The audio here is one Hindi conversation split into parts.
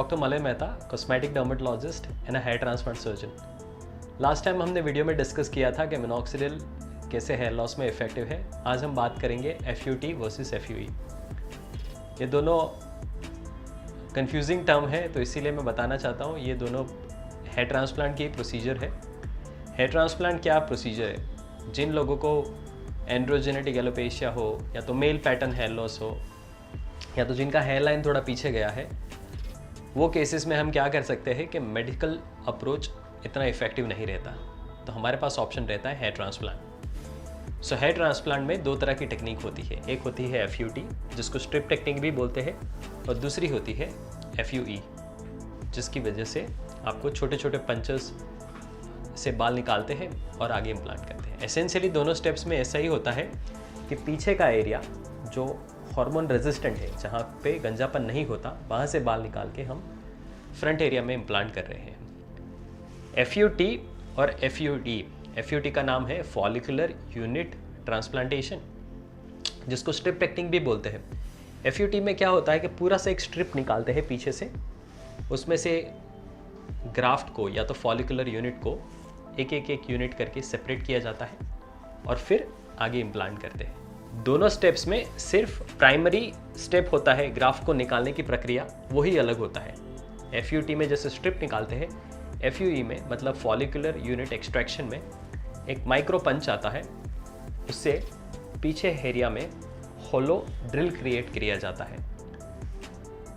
Doctor Malay Mehta, cosmetic dermatologist and a hair transplant surgeon. Last time हमने वीडियो में डिस्कस किया था कि मिनॉक्सिडिल कैसे हेयर लॉस में इफेक्टिव है। आज हम बात करेंगे FUT वर्सेस FUE। ये दोनों कंफ्यूजिंग टर्म है, तो इसीलिए मैं बताना चाहता हूँ ये दोनों हेयर ट्रांसप्लांट की प्रोसीजर है। हेयर ट्रांसप्लांट क्या प्रोसीजर है? जिन लोगों को एंड्रोजेनेटिक एलोपेशिया हो, या तो मेल पैटर्न हेयर लॉस हो, या तो जिनका हेयर लाइन थोड़ा पीछे गया है, वो केसेस में हम क्या कर सकते हैं कि मेडिकल अप्रोच इतना इफेक्टिव नहीं रहता, तो हमारे पास ऑप्शन रहता है hair transplant. So hair transplant में दो तरह की टेक्निक होती है। एक होती है FUT, जिसको स्ट्रिप टेक्निक भी बोलते हैं, और दूसरी होती है FUE, जिसकी वजह से आपको छोटे छोटे पंचेस से बाल निकालते हैं और आगे इम्प्लांट करते हैं। एसेंशियली दोनों स्टेप्स में ऐसा ही होता है कि पीछे का एरिया जो हार्मोन रेजिस्टेंट है, जहाँ पे गंजापन नहीं होता, वहाँ से बाल निकाल के हम फ्रंट एरिया में इम्प्लांट कर रहे हैं। FUT और FUE, FUT का नाम है फॉलिकुलर यूनिट ट्रांसप्लांटेशन, जिसको स्ट्रिप टेक्निक भी बोलते हैं। FUT में क्या होता है कि पूरा सा एक स्ट्रिप निकालते हैं पीछे से, उसमें से ग्राफ्ट को या तो फॉलिकुलर यूनिट को एक यूनिट करके सेपरेट किया जाता है और फिर आगे इम्प्लांट करते हैं। दोनों स्टेप्स में सिर्फ प्राइमरी स्टेप होता है ग्राफ्ट को निकालने की प्रक्रिया, वही अलग होता है। FUT में जैसे स्ट्रिप निकालते हैं, FUE में मतलब फॉलिकुलर यूनिट एक्सट्रैक्शन में एक माइक्रो पंच आता है, उससे पीछे एरिया में होलो ड्रिल क्रिएट किया जाता है।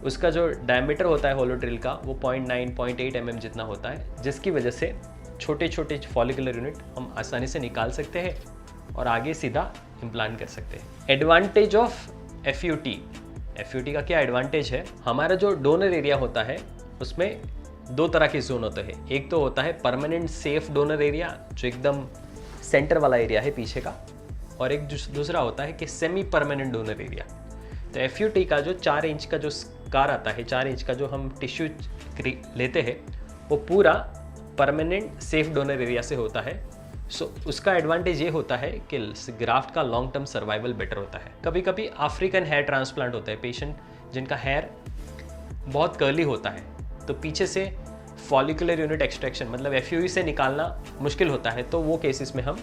उसका जो डायमीटर होता है होलो ड्रिल का, वो 0.8 mm जितना होता है, जिसकी वजह से छोटे छोटे फॉलिकुलर यूनिट हम आसानी से निकाल सकते हैं और आगे सीधा इम्प्लांट कर सकते हैं। एडवांटेज ऑफ FUT का क्या एडवांटेज है? हमारा जो डोनर एरिया होता है उसमें दो तरह के जोन होते हैं। एक तो होता है परमानेंट सेफ डोनर एरिया, जो एकदम सेंटर वाला एरिया है पीछे का, और एक दूसरा होता है कि सेमी परमानेंट डोनर एरिया। तो FUT का जो 4 इंच का जो स्कार आता है, 4 इंच का जो हम टिश्यू लेते हैं, वो पूरा परमानेंट सेफ डोनर एरिया से होता है। सो उसका एडवांटेज ये होता है कि ग्राफ्ट का लॉन्ग टर्म सर्वाइवल बेटर होता है। कभी कभी अफ्रीकन हेयर ट्रांसप्लांट होता है, पेशेंट जिनका हेयर बहुत कर्ली होता है, तो पीछे से फॉलिकुलर यूनिट एक्सट्रैक्शन मतलब FUE से निकालना मुश्किल होता है, तो वो केसेस में हम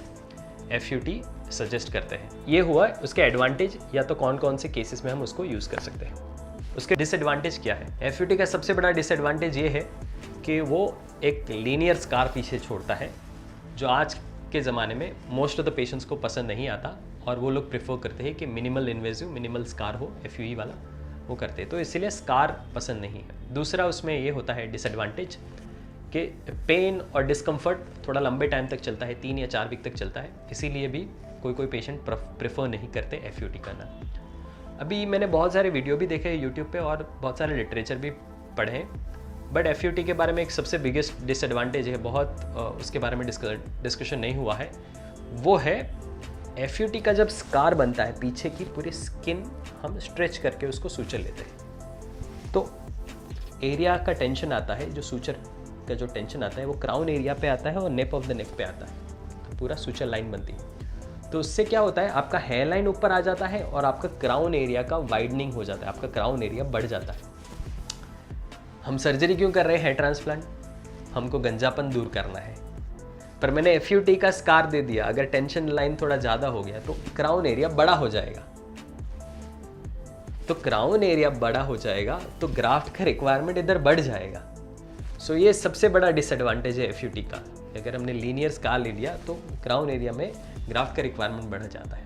FUT सजेस्ट करते हैं। ये हुआ उसके एडवांटेज, या तो कौन कौन से केसेस में हम उसको यूज़ कर सकते हैं। उसके डिसएडवांटेज क्या है? FUT का सबसे बड़ा डिसएडवांटेज ये है कि वो एक लीनियर स्कार पीछे छोड़ता है, जो आज के ज़माने में मोस्ट ऑफ द पेशेंट्स को पसंद नहीं आता, और वो लोग प्रेफर करते हैं कि मिनिमल इन्वेजिव मिनिमल स्कार हो, FUE वाला वो करते हैं, तो इसीलिए स्कार पसंद नहीं है। दूसरा उसमें ये होता है डिसएडवांटेज कि पेन और डिस्कम्फर्ट थोड़ा लंबे टाइम तक चलता है, 3 या 4 वीक तक चलता है, इसीलिए भी कोई पेशेंट प्रेफर नहीं करते FUT करना। अभी मैंने बहुत सारे वीडियो भी देखे यूट्यूब पे और बहुत सारे लिटरेचर भी पढ़े हैं, बट FUT के बारे में एक सबसे बिगेस्ट डिसएडवांटेज है, बहुत उसके बारे में डिस्कशन नहीं हुआ है, वो है FUT का जब स्कार बनता है, पीछे की पूरी स्किन हम स्ट्रेच करके उसको सूचर लेते हैं, तो एरिया का टेंशन आता है, जो सूचर का जो टेंशन आता है वो क्राउन एरिया पे आता है और नेप ऑफ द नेक पे आता है, तो पूरा सूचर लाइन बनती है। तो उससे क्या होता है, आपका हेयर लाइन ऊपर आ जाता है और आपका क्राउन एरिया का वाइडनिंग हो जाता है, आपका क्राउन एरिया बढ़ जाता है। हम सर्जरी क्यों कर रहे हैं हेयर ट्रांसप्लांट? हमको गंजापन दूर करना है, पर मैंने FUT का स्कार दे दिया, अगर टेंशन लाइन थोड़ा ज़्यादा हो गया तो क्राउन एरिया बड़ा हो जाएगा, तो क्राउन एरिया बड़ा हो जाएगा तो ग्राफ्ट का रिक्वायरमेंट इधर बढ़ जाएगा। सो ये सबसे बड़ा डिसएडवांटेज है FUT का। अगर हमने लीनियर स्कार ले लिया तो क्राउन एरिया में ग्राफ्ट का रिक्वायरमेंट बढ़ जाता है।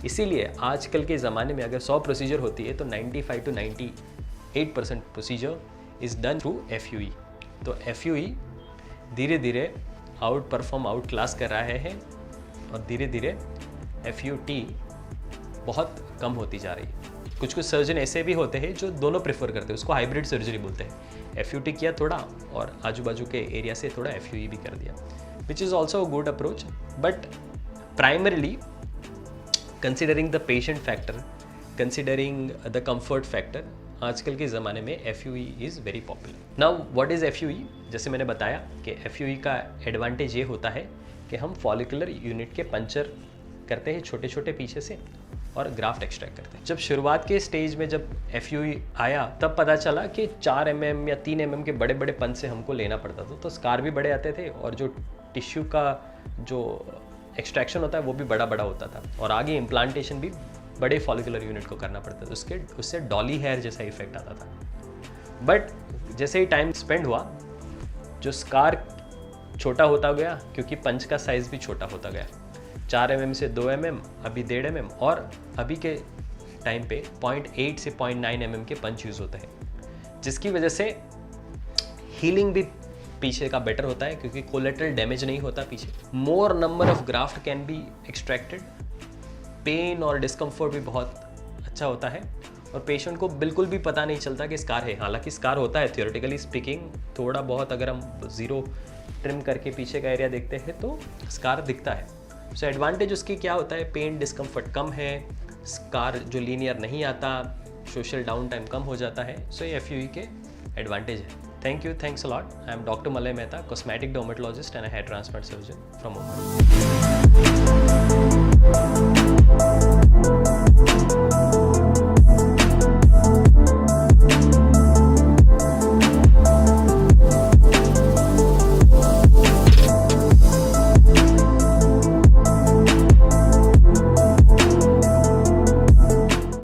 इसीलिए आजकल के ज़माने में अगर 100 प्रोसीजर होती है तो 95 to 98% procedure is done through FUE। तो FUE धीरे धीरे आउट क्लास कर रहा है, और धीरे धीरे FUT बहुत कम होती जा रही है। कुछ सर्जन ऐसे भी होते हैं जो दोनों प्रेफर करते हैं, उसको हाइब्रिड सर्जरी बोलते हैं। FUT किया थोड़ा और आजू बाजू के एरिया से थोड़ा FUE भी कर दिया, which is also a good approach, but primarily considering the patient factor, considering the comfort factor, आजकल के ज़माने में FUE is very popular. Now what is FUE? जैसे मैंने बताया कि FUE का एडवांटेज ये होता है कि हम फॉलिकुलर यूनिट के पंचर करते हैं छोटे छोटे पीछे से, और ग्राफ्ट एक्सट्रैक्ट करते हैं। जब शुरुआत के स्टेज में जब FUE आया तब पता चला कि 4 mm या 3 mm के बड़े बड़े पंच से हमको लेना पड़ता था, तो स्कार भी बड़े आते थे और जो टिश्यू का जो एक्सट्रैक्शन होता है वो भी बड़ा बड़ा होता था, और आगे इम्प्लांटेशन भी बड़े फॉलिकुलर यूनिट को करना पड़ता था, उससे डॉली हेयर जैसा इफेक्ट आता था। बट जैसे ही टाइम स्पेंड हुआ, जो स्कार छोटा होता गया क्योंकि पंच का साइज़ भी छोटा होता गया, 4 mm से 2 mm, अभी 1.5 mm, और अभी के टाइम पे 0.8 से 0.9 mm के पंच यूज़ होते हैं, जिसकी वजह से हीलिंग भी पीछे का बेटर होता है क्योंकि कोलेटरल डैमेज नहीं होता पीछे। More number of graft can be extracted, pain और डिस्कम्फर्ट भी बहुत अच्छा होता है, और पेशेंट को बिल्कुल भी पता नहीं चलता कि स्कार है। हालांकि स्कार होता है थियोरेटिकली स्पीकिंग, थोड़ा बहुत अगर हम जीरो ट्रिम करके पीछे का एरिया देखते हैं तो स्कार दिखता है। सो एडवांटेज उसकी क्या होता है, पेन डिस्कम्फर्ट कम है, स्कार जो लीनियर नहीं आता, सोशल डाउन टाइम कम हो जाता है। सो ये FUE के एडवांटेज है। Thank you, thanks a lot. I am doctor Malay Mehta, cosmetic dermatologist and hair transplant surgeon from Mumbai.